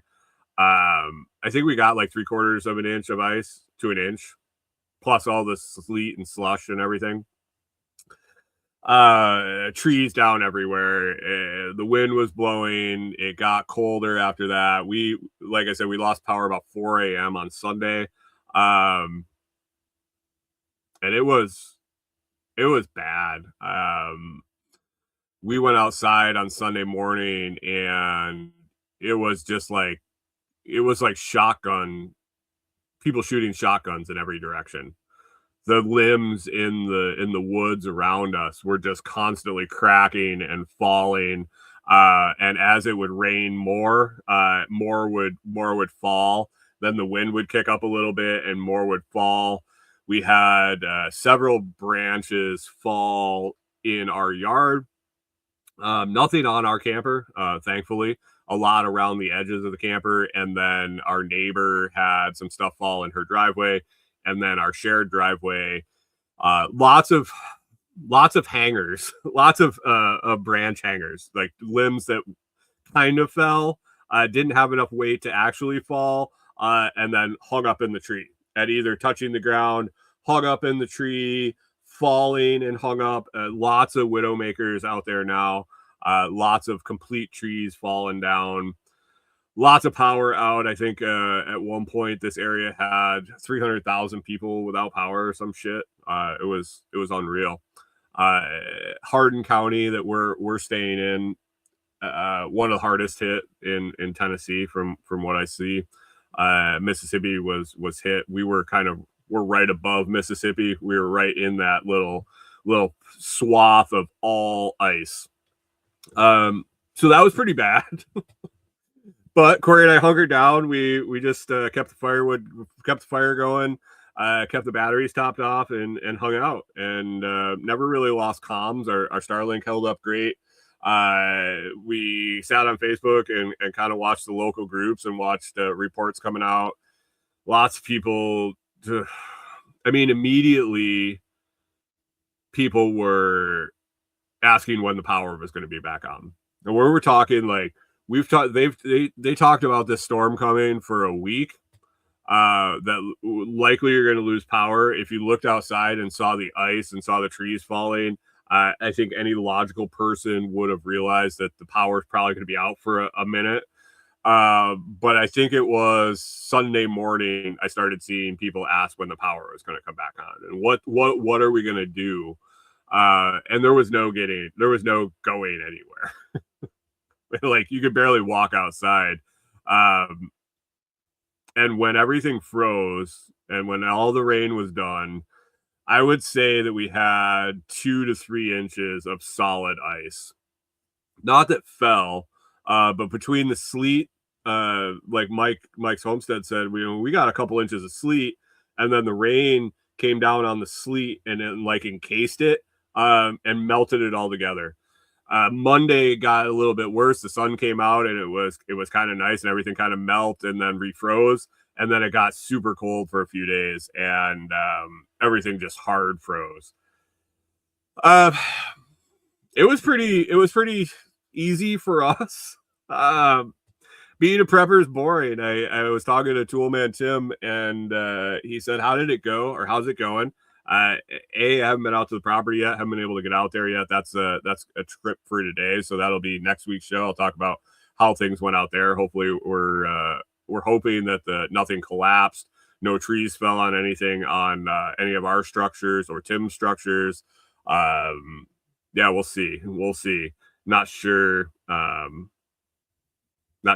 I think we got like 3/4 of an inch of ice to an inch, plus all the sleet and slush and everything. Trees down everywhere. The wind was blowing. It got colder after that. Like I said, we lost power about 4 a.m. on Sunday. And it was bad. We went outside on Sunday morning and it was just like, it was like people shooting shotguns in every direction. The limbs in the woods around us were just constantly cracking and falling. And as it would rain more would fall. Then the wind would kick up a little bit and more would fall. We had several branches fall in our yard. Nothing on our camper, thankfully. A lot around the edges of the camper, and then our neighbor had some stuff fall in her driveway, and then our shared driveway, lots of hangers, lots of branch hangers, like limbs that kind of fell, didn't have enough weight to actually fall, and then hung up in the tree at either touching the ground, hung up in the tree, falling and hung up. Lots of widowmakers out there now. Lots of complete trees falling down. Lots of power out. I think at one point this area had 300,000 people without power or some shit. It was unreal. Hardin County that we're staying in, one of the hardest hit in Tennessee from what I see. Mississippi was hit. We're right above Mississippi. We were right in that little swath of all ice. So that was pretty bad. But Corey and I hunkered down. We just kept the fire going, kept the batteries topped off, and hung out, and never really lost comms. Our Starlink held up great. We sat on Facebook and kind of watched the local groups and watched reports coming out. Lots of people. Immediately people were asking when the power was going to be back on. And where we're talking, like they talked about this storm coming for a week. That likely you're going to lose power. If you looked outside and saw the ice and saw the trees falling, I think any logical person would have realized that the power is probably going to be out for a minute. But I think it was Sunday morning I started seeing people ask when the power was going to come back on and what are we going to do? And there was no going anywhere. Like you could barely walk outside. And when everything froze and when all the rain was done, I would say that we had 2 to 3 inches of solid ice. Not that fell, but between the sleet, like Mike's Homestead said, we got a couple inches of sleet, and then the rain came down on the sleet and it like encased it, and melted it all together. Monday got a little bit worse. The sun came out and it was kind of nice and everything kind of melted and then refroze. And then it got super cold for a few days and everything just hard froze. It was pretty easy for us. Being a prepper is boring. I was talking to Toolman Tim and he said, how did it go? Or how's it going? I haven't been out to the property yet. Haven't been able to get out there yet. That's a trip for today. So that'll be next week's show. I'll talk about how things went out there. Hopefully we're hoping that nothing collapsed. No trees fell on anything on any of our structures or Tim's structures. Yeah, we'll see. Not sure. Not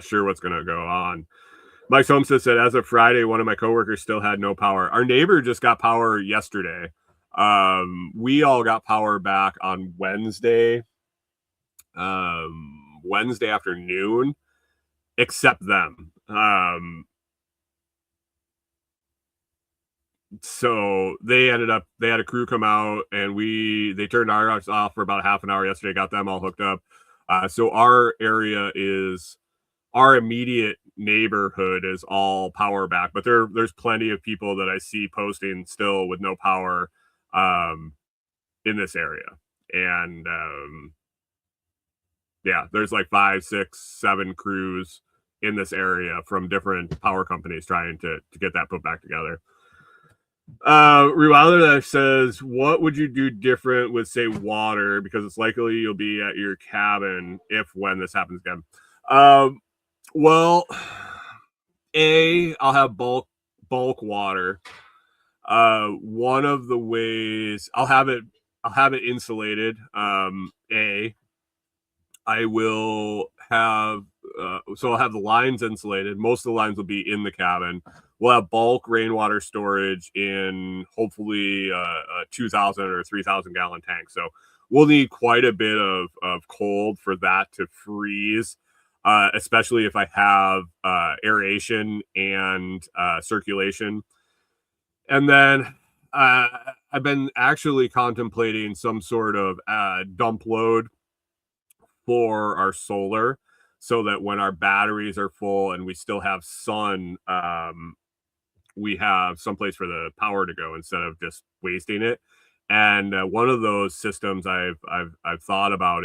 sure what's going to go on. Mike Homestead said, as of Friday, one of my coworkers still had no power. Our neighbor just got power yesterday. We all got power back on Wednesday afternoon, except them. So they had a crew come out, and they turned ours off for about half an hour yesterday, got them all hooked up. So our immediate neighborhood is all power back, but there's plenty of people that I see posting still with no power in this area. And yeah, there's like 5, 6, 7 crews in this area from different power companies trying to get that put back together. Rewilder says, what would you do different with, say, water? Because it's likely you'll be at your cabin when this happens again. Well, I'll have bulk water. One of the ways I'll have it insulated. I will have I'll have the lines insulated. Most of the lines will be in the cabin. We'll have bulk rainwater storage in hopefully a 2,000 or 3,000 gallon tank. So we'll need quite a bit of cold for that to freeze, especially if I have aeration and circulation. And then I've been actually contemplating some sort of dump load for our solar, so that when our batteries are full and we still have sun, we have someplace for the power to go instead of just wasting it. And one of those systems I've thought about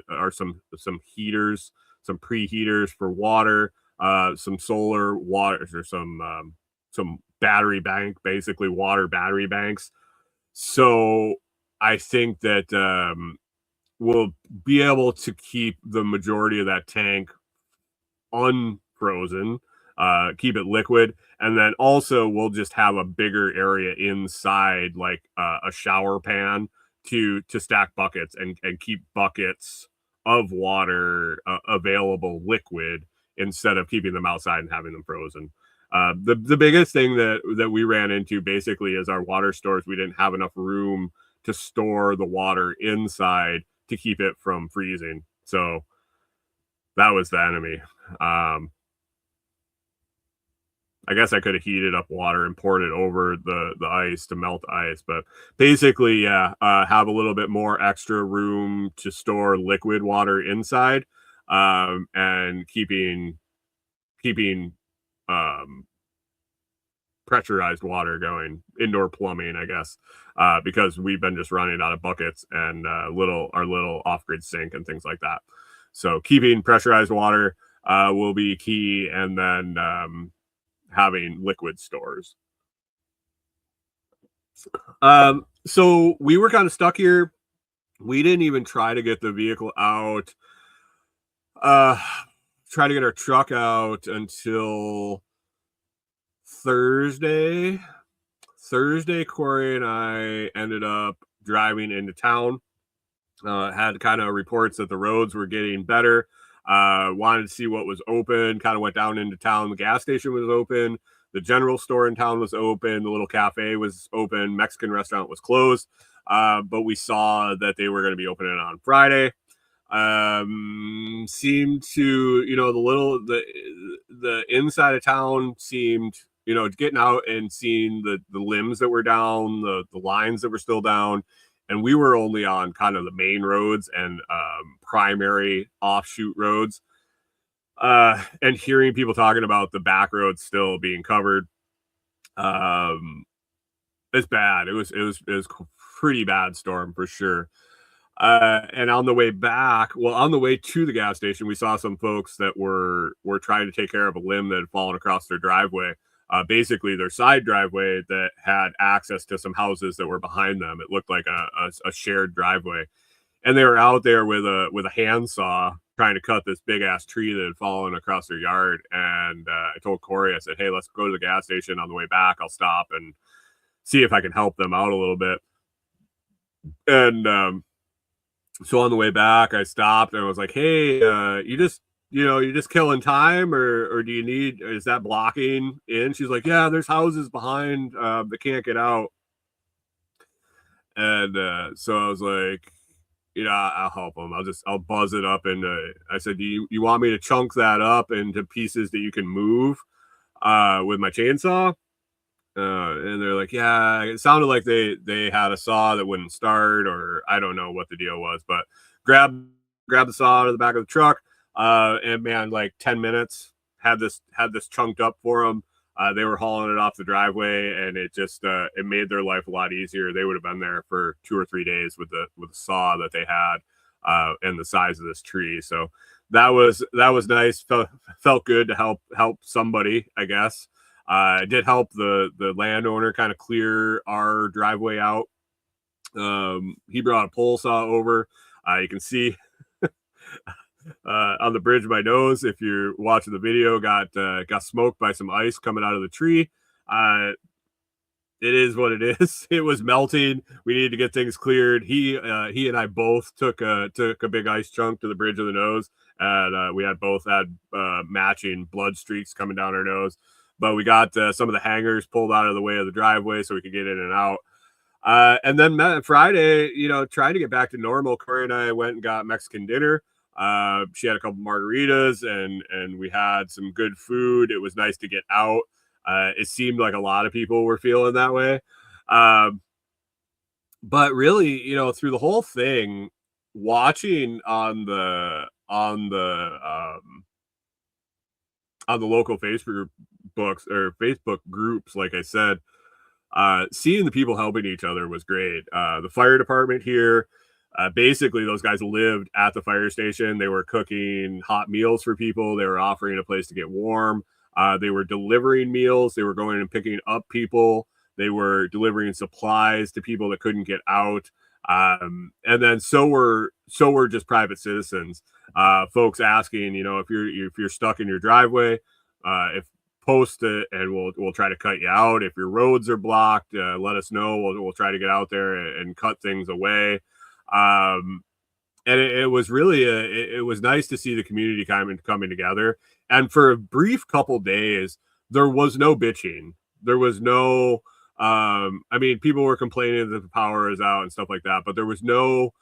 are some heaters, some preheaters for water, some solar water, or some battery bank, basically water battery banks. So I think that we'll be able to keep the majority of that tank unfrozen, keep it liquid, and then also we'll just have a bigger area inside, like a shower pan, to stack buckets and keep buckets of water available liquid instead of keeping them outside and having them frozen. The biggest thing that we ran into basically is our water stores. We didn't have enough room to store the water inside to keep it from freezing. So that was the enemy. I guess I could have heated up water and poured it over the ice to melt ice, but basically, yeah, have a little bit more extra room to store liquid water inside, and keeping pressurized water going, indoor plumbing, I guess, because we've been just running out of buckets and our little off-grid sink and things like that. So keeping pressurized water will be key, and then having liquid stores. So we were kind of stuck here. We didn't even try to get the vehicle out, try to get our truck out until Thursday. Corey and I ended up driving into town. Had kind of reports that the roads were getting better. Wanted to see what was open. Kind of went down into town. The gas station was open. The general store in town was open. The little cafe was open. Mexican restaurant was closed. But we saw that they were going to be opening on Friday. Seemed to, the inside of town seemed, getting out and seeing the limbs that were down, the lines that were still down. And we were only on kind of the main roads and primary offshoot roads. And hearing people talking about the back roads still being covered. It's bad. It was pretty bad storm for sure. And on the way to the gas station, we saw some folks that were trying to take care of a limb that had fallen across their driveway. Basically their side driveway that had access to some houses that were behind them. It looked like a shared driveway, and they were out there with a handsaw trying to cut this big ass tree that had fallen across their yard. And I told Corey, I said, hey, let's go to the gas station. On the way back, I'll stop and see if I can help them out a little bit. And so on the way back, I stopped and I was like, hey, you're just killing time, or do you need, is that blocking in? She's like, yeah, there's houses behind that can't get out. And so I was like, I'll help them. I'll buzz it up into, I said, do you want me to chunk that up into pieces that you can move with my chainsaw? And they're like, yeah, it sounded like they had a saw that wouldn't start, or I don't know what the deal was, but grab the saw out of the back of the truck, and man, like 10 minutes had this chunked up for them. They were hauling it off the driveway, and it just it made their life a lot easier. They would have been there for 2 or 3 days with the saw that they had, and the size of this tree. So that was nice. Felt good to help somebody, I guess. It did help the landowner kind of clear our driveway out. He brought a pole saw over. You can see on the bridge of my nose, if you're watching the video, got smoked by some ice coming out of the tree. It is what it is. It was melting. We needed to get things cleared. He and I both took a big ice chunk to the bridge of the nose, and we both had matching blood streaks coming down our nose. But we got some of the hangers pulled out of the way of the driveway so we could get in and out. And then Friday, trying to get back to normal, Corey and I went and got Mexican dinner. She had a couple margaritas, and we had some good food. It was nice to get out. It seemed like a lot of people were feeling that way. But really, through the whole thing, watching on the local Facebook groups, like I said, seeing the people helping each other was great. The fire department here, basically those guys lived at the fire station. They were cooking hot meals for people. They were offering a place to get warm. They were delivering meals. They were going and picking up people. They were delivering supplies to people that couldn't get out. And then so were just private citizens, folks asking, if you're stuck in your driveway, if post it and we'll try to cut you out. If your roads are blocked, let us know. We'll try to get out there and cut things away. And it was really it was nice to see the community coming together. And for a brief couple days, there was no bitching. There was no people were complaining that the power is out and stuff like that, but there was no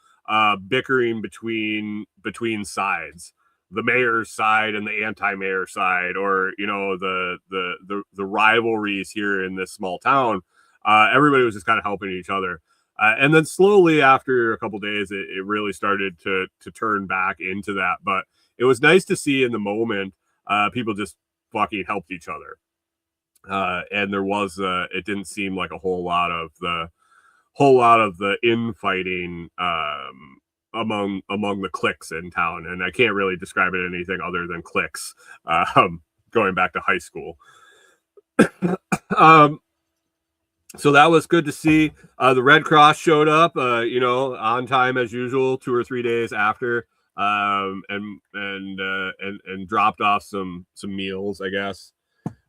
bickering between sides, the mayor's side and the anti-mayor side, or the rivalries here in this small town. Everybody was just kind of helping each other. And then slowly after a couple days, it really started to turn back into that. But it was nice to see in the moment, people just fucking helped each other. And there was, it didn't seem like a whole lot of the infighting among the cliques in town. And I can't really describe it anything other than cliques, going back to high school. So that was good to see. The Red Cross showed up, on time as usual, 2 or 3 days after, and dropped off some meals, I guess,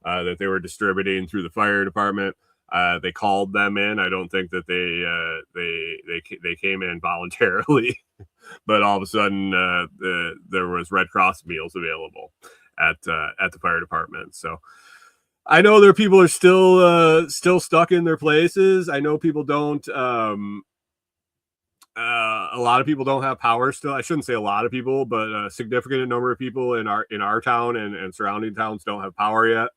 that they were distributing through the fire department. They called them in. I don't think that they came in voluntarily, but all of a sudden there was Red Cross meals available at the fire department. So I know there are people are still stuck in their places. I know people don't. A lot of people don't have power still. I shouldn't say a lot of people, but a significant number of people in our town and surrounding towns don't have power yet.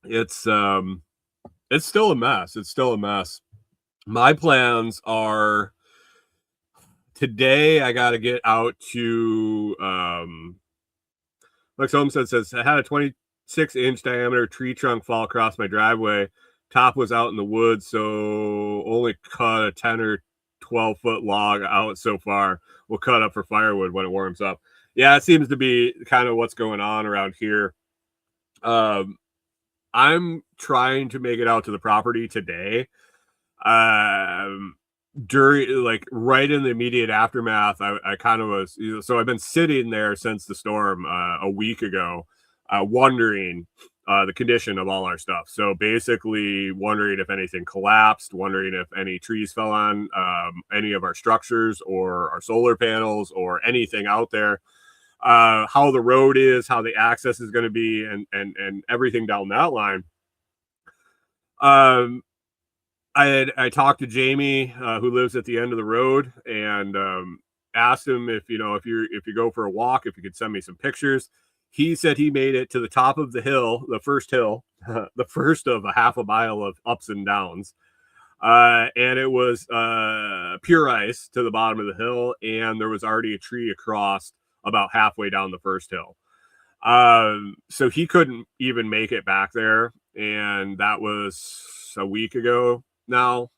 It's still a mess. It's still a mess. My plans are today. I got to get out to Lex Homestead says I had a 26-inch diameter tree trunk fall across my driveway. Top was out in the woods, so only cut a 10 or 12-foot log out so far. We'll cut up for firewood when it warms up. Yeah, it seems to be kind of what's going on around here. I'm trying to make it out to the property today. During, like, right in the immediate aftermath, I kind of was, so I've been sitting there since the storm a week ago, wondering the condition of all our stuff. So basically wondering if anything collapsed, wondering if any trees fell on any of our structures or our solar panels or anything out there, how the road is, how the access is going to be, and everything down that line. I talked to Jamie, who lives at the end of the road, and asked him if you go for a walk, if you could send me some pictures. he said he made it to the top of the hill, the first hill, the first of a half a mile of ups and downs. And it was pure ice to the bottom of the hill, and there was already a tree across about halfway down the first hill. So he couldn't even make it back there, and that was a week ago now.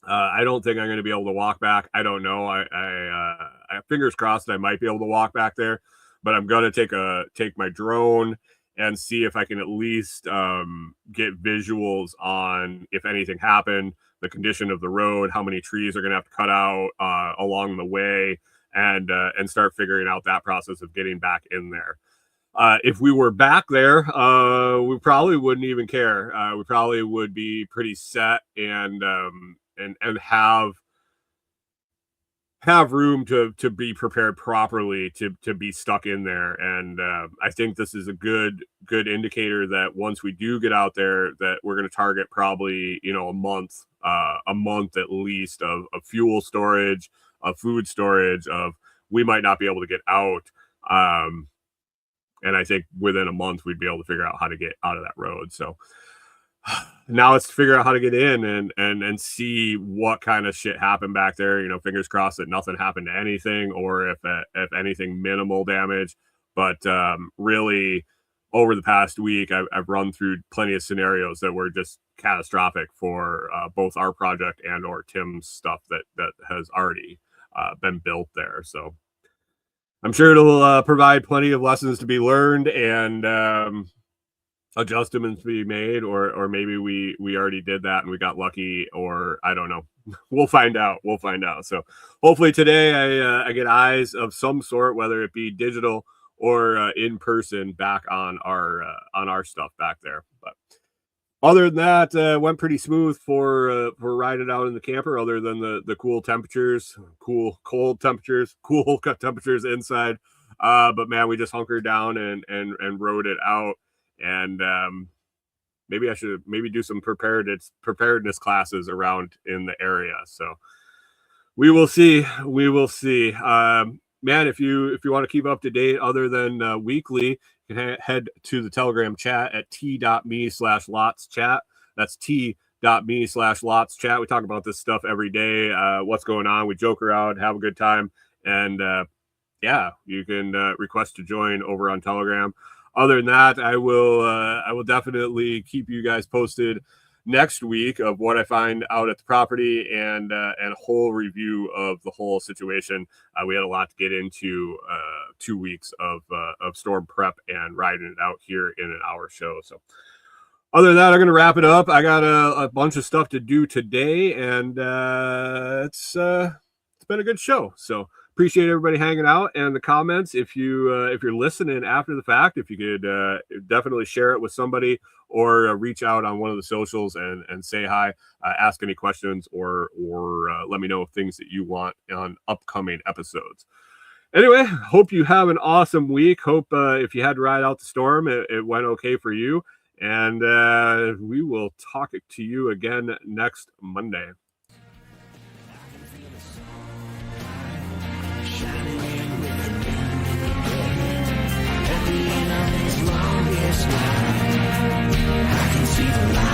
I don't think I'm going to be able to walk back. I don't know. I fingers crossed I might be able to walk back there, but I'm going to take my drone and see if I can at least get visuals on if anything happened, the condition of the road, how many trees are going to have to cut out along the way, and start figuring out that process of getting back in there. If we were back there, we probably wouldn't even care. We probably would be pretty set and have room to be prepared properly to be stuck in there. And I think this is a good indicator that once we do get out there, that we're going to target probably, a month at least of fuel storage, of food storage, of we might not be able to get out. And I think within a month we'd be able to figure out how to get out of that road. So now it's to figure out how to get in and see what kind of shit happened back there. Fingers crossed that nothing happened to anything, or if anything, minimal damage. But really, over the past week, I've run through plenty of scenarios that were just catastrophic for both our project and or Tim's stuff that has already been built there. So I'm sure it'll provide plenty of lessons to be learned and adjustments to be made, or maybe we already did that and we got lucky, or I don't know. We'll find out. So hopefully today I get eyes of some sort, whether it be digital or in person, back on our stuff back there. But other than that, went pretty smooth for riding out in the camper, other than the cold temperatures inside. But man, we just hunkered down and rode it out. And maybe I should do some preparedness classes around in the area. So we will see. Man, if you want to keep up to date other than weekly, you can head to the Telegram chat at t.me/lotschat. That's t.me/lotschat. We talk about this stuff every day. What's going on? We joke around, have a good time, and yeah, you can request to join over on Telegram. Other than that, I will definitely keep you guys posted next week of what I find out at the property and a whole review of the whole situation. We had a lot to get into 2 weeks of storm prep and riding it out here in an hour show. So other than that, I'm going to wrap it up. I got a bunch of stuff to do today, and it's been a good show. So appreciate everybody hanging out and the comments. If you're listening after the fact, if you could definitely share it with somebody, or reach out on one of the socials and say hi, ask any questions, or let me know things that you want on upcoming episodes. Anyway, hope you have an awesome week. Hope if you had to ride out the storm, it went okay for you. And we will talk to you again next Monday. I can see the light.